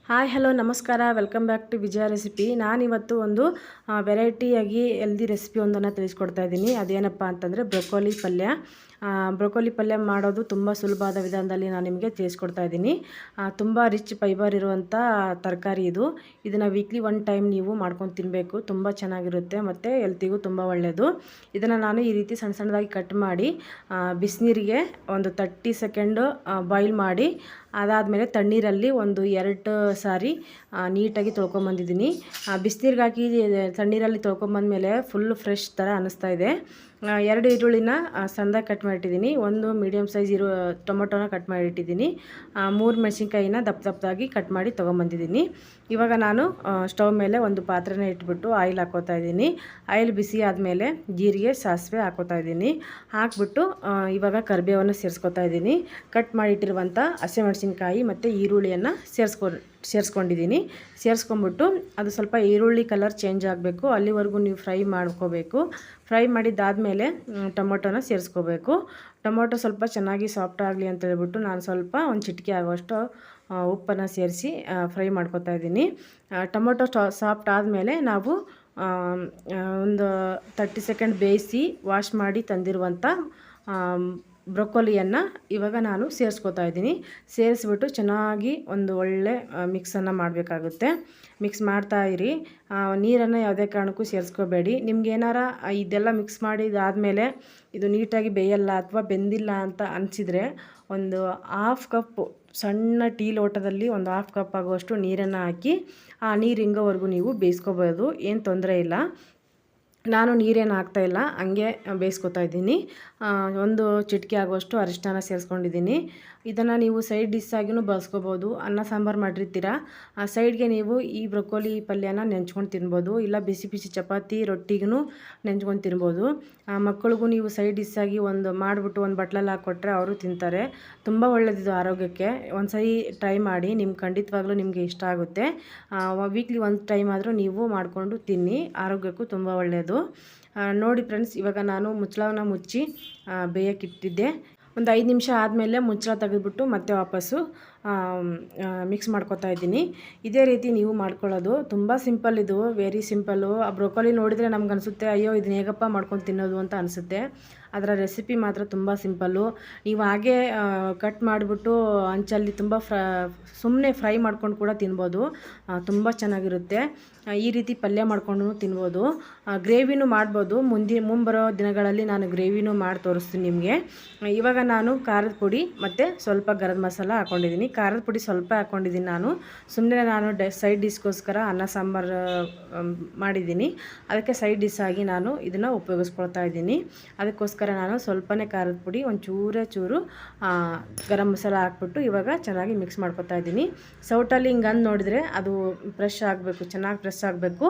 Hi hello ನಮಸ್ಕಾರ, welcome back to Vijaya recipe. ನಾನಿವತ್ತು ಒಂದು ವೆರೈಟಿಯಾಗಿ ಹೆಲ್ದಿ ರೆಸಿಪಿ ಒಂದನ್ನು ತಿಳಿಸ್ಕೊಡ್ತಾ ಇದ್ದೀನಿ. ಅದೇನಪ್ಪ ಅಂತಂದರೆ ಬ್ರೊಕೋಲಿ ಪಲ್ಯ. ಬ್ರೊಕೋಲಿ ಪಲ್ಯ ಮಾಡೋದು ತುಂಬ ಸುಲಭವಾದ ವಿಧಾನದಲ್ಲಿ ನಾನು ನಿಮಗೆ ತಿಳಿಸ್ಕೊಡ್ತಾ ಇದ್ದೀನಿ. ತುಂಬ ರಿಚ್ ಫೈಬರ್ ಇರುವಂಥ ತರಕಾರಿ ಇದು. ಇದನ್ನು ವೀಕ್ಲಿ 1 ಟೈಮ್ ನೀವು ಮಾಡ್ಕೊಂಡು ತಿನ್ನಬೇಕು. ತುಂಬ ಚೆನ್ನಾಗಿರುತ್ತೆ ಮತ್ತು ಹೆಲ್ತಿಗೂ ತುಂಬ ಒಳ್ಳೆಯದು. ಇದನ್ನು ನಾನು ಈ ರೀತಿ ಸಣ್ಣ ಸಣ್ಣದಾಗಿ ಕಟ್ ಮಾಡಿ ಬಿಸಿನೀರಿಗೆ ಒಂದು 30 ಸೆಕೆಂಡು ಬಾಯ್ಲ್ ಮಾಡಿ, ಅದಾದಮೇಲೆ ತಣ್ಣೀರಲ್ಲಿ ಒಂದು 2 ಸಾರಿ ನೀಟಾಗಿ ತೊಳ್ಕೊಂಬಂದಿದ್ದೀನಿ. ಬಿಸಿನೀರಿಗೆ ಹಾಕಿ ತಣ್ಣೀರಲ್ಲಿ ತೊಳ್ಕೊಂಬಂದ್ಮೇಲೆ ಫುಲ್ ಫ್ರೆಶ್ ಥರ ಅನ್ನಿಸ್ತಾ ಇದೆ. 2 ಈರುಳ್ಳಿನ ಸಣ್ಣದಾಗಿ ಕಟ್ ಮಾಡಿಟ್ಟಿದ್ದೀನಿ. 1 ಮೀಡಿಯಮ್ ಸೈಜ್ ಟೊಮೊಟೊನ ಕಟ್ ಮಾಡಿಟ್ಟಿದ್ದೀನಿ. 3 ಮೆಣಸಿನ್ಕಾಯಿನ ದಪ್ಪದಾಗಿ ಕಟ್ ಮಾಡಿ ತೊಗೊಂಬಂದಿದ್ದೀನಿ. ಇವಾಗ ನಾನು ಸ್ಟವ್ ಮೇಲೆ ಒಂದು ಪಾತ್ರೆನ ಇಟ್ಬಿಟ್ಟು ಆಯಿಲ್ ಹಾಕೋತಾ ಇದ್ದೀನಿ. ಆಯಿಲ್ ಬಿಸಿ ಆದಮೇಲೆ ಜೀರಿಗೆ, ಸಾಸಿವೆ ಹಾಕೋತಾ ಇದ್ದೀನಿ. ಹಾಕ್ಬಿಟ್ಟು ಇವಾಗ ಕರಿಬೇವನ್ನು ಸೇರಿಸ್ಕೊತಾ ಇದ್ದೀನಿ. ಕಟ್ ಮಾಡಿಟ್ಟಿರುವಂಥ ಹಸಿಮೆಣಸಿನ್ಕಾಯಿ ಮತ್ತು ಈರುಳ್ಳಿಯನ್ನು ಸೇರಿಸ್ಕೊಂಡಿದ್ದೀನಿ. ಸೇರಿಸ್ಕೊಂಬಿಟ್ಟು ಅದು ಸ್ವಲ್ಪ ಈರುಳ್ಳಿ ಕಲರ್ ಚೇಂಜ್ ಆಗಬೇಕು, ಅಲ್ಲಿವರೆಗೂ ನೀವು ಫ್ರೈ ಮಾಡ್ಕೋಬೇಕು. ಫ್ರೈ ಮಾಡಿದ್ದಾದಮೇಲೆ ಟೊಮೊಟೊನ ಸೇರಿಸ್ಕೋಬೇಕು. ಟೊಮೊಟೊ ಸ್ವಲ್ಪ ಚೆನ್ನಾಗಿ ಸಾಫ್ಟ್ ಆಗಲಿ ಅಂತ ಹೇಳ್ಬಿಟ್ಟು ನಾನು ಸ್ವಲ್ಪ ಒಂದು ಚಿಟಿಕೆ ಆಗುವಷ್ಟು ಉಪ್ಪನ್ನು ಸೇರಿಸಿ ಫ್ರೈ ಮಾಡ್ಕೊತಾ ಇದ್ದೀನಿ. ಟೊಮೊಟೊ ಸಾಫ್ಟ್ ಆದಮೇಲೆ ನಾವು ಒಂದು 30 ಸೆಕೆಂಡ್ ಬೇಯಿಸಿ ವಾಶ್ ಮಾಡಿ ತಂದಿರುವಂಥ ಬ್ರೊಕೋಲಿಯನ್ನು ಇವಾಗ ನಾನು ಸೇರಿಸ್ಕೊತಾ ಇದ್ದೀನಿ. ಸೇರಿಸ್ಬಿಟ್ಟು ಚೆನ್ನಾಗಿ ಒಂದು ಒಳ್ಳೆ ಮಿಕ್ಸನ್ನು ಮಾಡಬೇಕಾಗುತ್ತೆ. ಮಿಕ್ಸ್ ಮಾಡ್ತಾ ಇರಿ. ನೀರನ್ನು ಯಾವುದೇ ಕಾರಣಕ್ಕೂ ಸೇರಿಸ್ಕೋಬೇಡಿ. ನಿಮ್ಗೇನಾರ ಇದೆಲ್ಲ ಮಿಕ್ಸ್ ಮಾಡಿದಾದಮೇಲೆ ಇದು ನೀಟಾಗಿ ಬೇಯಲ್ಲ ಅಥವಾ ಬೆಂದಿಲ್ಲ ಅಂತ ಅನಿಸಿದರೆ ಒಂದು 1/2 ಕಪ್ ಸಣ್ಣ ಟೀ ಲೋಟದಲ್ಲಿ ಒಂದು 1/2 ಕಪ್ ಆಗುವಷ್ಟು ನೀರನ್ನು ಹಾಕಿ ಆ ನೀರು ಹಿಂಗೋವರೆಗೂ ನೀವು ಬೇಯಿಸ್ಕೋಬೋದು, ಏನು ತೊಂದರೆ ಇಲ್ಲ. ನಾನು ನೀರೇನು ಹಾಕ್ತಾಯಿಲ್ಲ, ಹಂಗೆ ಬೇಯಿಸ್ಕೊತಾ ಇದ್ದೀನಿ. ಒಂದು ಚಿಟಿಕೆ ಆಗುವಷ್ಟು ಅರಿಶಿನ ಸೇರಿಸ್ಕೊಂಡಿದ್ದೀನಿ. ಇದನ್ನು ನೀವು ಸೈಡ್ ಡಿಶ್ ಆಗಿಯೂ ಬಳಸ್ಕೋಬೋದು. ಅನ್ನ ಸಾಂಬಾರು ಮಾಡಿರ್ತೀರ, ಆ ಸೈಡ್ಗೆ ನೀವು ಈ ಬ್ರೊಕೋಲಿ ಪಲ್ಯನ ನೆಂಚ್ಕೊಂಡು ತಿನ್ಬೋದು. ಇಲ್ಲ ಬಿಸಿ ಬಿಸಿ ಚಪಾತಿ ರೊಟ್ಟಿಗೂ ನೆಂಚ್ಕೊಂಡು ತಿನ್ಬೋದು. ಮಕ್ಕಳಿಗೂ ನೀವು ಸೈಡ್ ಡಿಶ್ ಆಗಿ ಒಂದು ಮಾಡಿಬಿಟ್ಟು ಒಂದು ಬಟ್ಲಲ್ಲಿ ಹಾಕ್ಕೊಟ್ರೆ ಅವರು ತಿಂತಾರೆ. ತುಂಬ ಒಳ್ಳೆಯದಿದು ಆರೋಗ್ಯಕ್ಕೆ. ಒಂದು ಸರಿ ಟ್ರೈ ಮಾಡಿ, ನಿಮ್ಗೆ ಖಂಡಿತವಾಗ್ಲೂ ನಿಮಗೆ ಇಷ್ಟ ಆಗುತ್ತೆ. ವೀಕ್ಲಿ 1 ಟೈಮ್ ಆದರೂ ನೀವು ಮಾಡಿಕೊಂಡು ತಿನ್ನಿ, ಆರೋಗ್ಯಕ್ಕೂ ತುಂಬ ಒಳ್ಳೆಯದು. ನೋಡಿ ಫ್ರೆಂಡ್ಸ್, ಇವಾಗ ನಾನು ಮುಚ್ಚಳವನ್ನು ಮುಚ್ಚಿ ಬೇಯಕ್ಕಿಟ್ಟಿದ್ದೆ. ಒಂದು 5 ನಿಮಿಷ ಆದಮೇಲೆ ಮುಚ್ಚಳ ತೆಗೆದುಬಿಟ್ಟು ಮತ್ತೆ ವಾಪಸ್ಸು ಮಿಕ್ಸ್ ಮಾಡ್ಕೊತಾ ಇದ್ದೀನಿ. ಇದೇ ರೀತಿ ನೀವು ಮಾಡ್ಕೊಳ್ಳೋದು. ತುಂಬ ಸಿಂಪಲ್ ಇದು, ವೆರಿ ಸಿಂಪಲ್ಲು. ಆ ಬ್ರೊಕೋಲಿ ನೋಡಿದರೆ ನಮ್ಗೆ ಅನಿಸುತ್ತೆ, ಅಯ್ಯೋ ಇದನ್ನ ಹೇಗಪ್ಪ ಮಾಡ್ಕೊಂಡು ತಿನ್ನೋದು ಅಂತ ಅನಿಸುತ್ತೆ. ಅದರ ರೆಸಿಪಿ ಮಾತ್ರ ತುಂಬ ಸಿಂಪಲ್ಲು. ನೀವು ಹಾಗೆ ಕಟ್ ಮಾಡಿಬಿಟ್ಟು ಹಂಚಲ್ಲಿ ತುಂಬ ಸುಮ್ಮನೆ ಫ್ರೈ ಮಾಡ್ಕೊಂಡು ಕೂಡ ತಿನ್ಬೋದು. ತುಂಬ ಚೆನ್ನಾಗಿರುತ್ತೆ. ಈ ರೀತಿ ಪಲ್ಯ ಮಾಡ್ಕೊಂಡು ತಿನ್ಬೋದು. ಗ್ರೇವಿನೂ ಮಾಡ್ಬೋದು. ಮುಂಬರೋ ದಿನಗಳಲ್ಲಿ ನಾನು ಗ್ರೇವಿನೂ ಮಾಡಿ ತೋರಿಸ್ತೀನಿ ನಿಮಗೆ. ಇವಾಗ ನಾನು ಖಾರದ ಪುಡಿ ಮತ್ತು ಸ್ವಲ್ಪ ಗರಂ ಮಸಾಲ ಹಾಕ್ಕೊಂಡಿದ್ದೀನಿ. ಖಾರದ ಪುಡಿ ಸ್ವಲ್ಪ ಹಾಕ್ಕೊಂಡಿದ್ದೀನಿ ನಾನು. ಸುಮ್ಮನೆ ನಾನು ಸೈಡ್ ಡಿಶ್ಗೋಸ್ಕರ ಅನ್ನ ಸಾಂಬಾರು ಮಾಡಿದ್ದೀನಿ, ಅದಕ್ಕೆ ಸೈಡ್ ಡಿಶ್ ಆಗಿ ನಾನು ಇದನ್ನು ಉಪಯೋಗಿಸ್ಕೊಳ್ತಾ ಇದ್ದೀನಿ. ಅದಕ್ಕೋಸ್ಕರ ನಾನು ಸ್ವಲ್ಪನೇ ಖಾರದ ಪುಡಿ, ಒಂದು ಚೂರು ಗರಂ ಮಸಾಲ ಹಾಕ್ಬಿಟ್ಟು ಇವಾಗ ಚೆನ್ನಾಗಿ ಮಿಕ್ಸ್ ಮಾಡ್ಕೊತಾ ಇದ್ದೀನಿ. ಸೌಟಲ್ಲಿ ಹಿಂಗಂದು ನೋಡಿದರೆ ಅದು ಫ್ರೆಶ್ ಆಗಬೇಕು, ಚೆನ್ನಾಗಿ ಫ್ರೆಶ್ ಆಗಬೇಕು.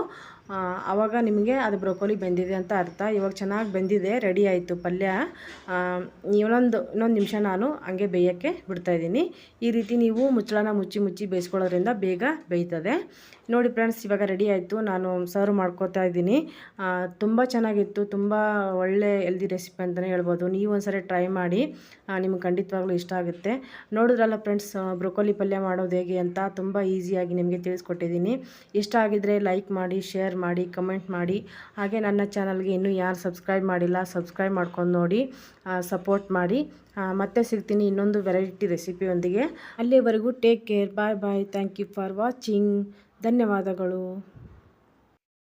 ಆವಾಗ ನಿಮಗೆ ಅದು ಬ್ರೊಕೋಲಿ ಬೆಂದಿದೆ ಅಂತ ಅರ್ಥ. ಇವಾಗ ಚೆನ್ನಾಗಿ ಬೆಂದಿದೆ, ರೆಡಿ ಆಯಿತು ಪಲ್ಯ. ಇನ್ನೊಂದು ನಿಮಿಷ ನಾನು ಹಂಗೆ ಬೇಯೋಕ್ಕೆ ಬಿಡ್ತಾಯಿದ್ದೀನಿ. ಈ ರೀತಿ ನೀವು ಮುಚ್ಚಳನ ಮುಚ್ಚಿ ಬೇಯಿಸ್ಕೊಳ್ಳೋದ್ರಿಂದ ಬೇಗ ಬೇಯ್ತದೆ. ನೋಡಿ ಫ್ರೆಂಡ್ಸ್, ಇವಾಗ ರೆಡಿ ಆಯಿತು. ನಾನು ಸರ್ವ್ ಮಾಡ್ಕೊತಾ ಇದ್ದೀನಿ. ತುಂಬ ಚೆನ್ನಾಗಿತ್ತು. ತುಂಬ ಒಳ್ಳೆ ಹೆಲ್ದಿ ರೆಸಿಪಿ ಅಂತಲೇ ಹೇಳ್ಬೋದು. ನೀವು ಒಂದ್ಸರಿ ಟ್ರೈ ಮಾಡಿ, ನಿಮ್ಗೆ ಖಂಡಿತವಾಗ್ಲೂ ಇಷ್ಟ ಆಗುತ್ತೆ. ನೋಡಿದ್ರಲ್ಲ ಫ್ರೆಂಡ್ಸ್, ಬ್ರೊಕೋಲಿ ಪಲ್ಯ ಮಾಡೋದು ಹೇಗೆ ಅಂತ ತುಂಬ ಈಸಿಯಾಗಿ ನಿಮಗೆ ತಿಳಿಸ್ಕೊಟ್ಟಿದ್ದೀನಿ. ಇಷ್ಟ ಆಗಿದ್ದರೆ ಲೈಕ್ ಮಾಡಿ, ಶೇರ್ ಮಾಡಿ, ಕಮೆಂಟ್ ಮಾಡಿ. ಹಾಗೆ ನನ್ನ ಚಾನಲ್ಗೆ ಇನ್ನೂ ಯಾರು ಸಬ್ಸ್ಕ್ರೈಬ್ ಮಾಡಿಲ್ಲ, ಸಬ್ಸ್ಕ್ರೈಬ್ ಮಾಡ್ಕೊಂಡು ನೋಡಿ, ಸಪೋರ್ಟ್ ಮಾಡಿ. ಮತ್ತೆ ಸಿಗ್ತೀನಿ ಇನ್ನೊಂದು ವೆರೈಟಿ ರೆಸಿಪಿಯೊಂದಿಗೆ. ಅಲ್ಲಿವರೆಗೂ take care, bye bye. Thank you for watching. ಧನ್ಯವಾದಗಳು.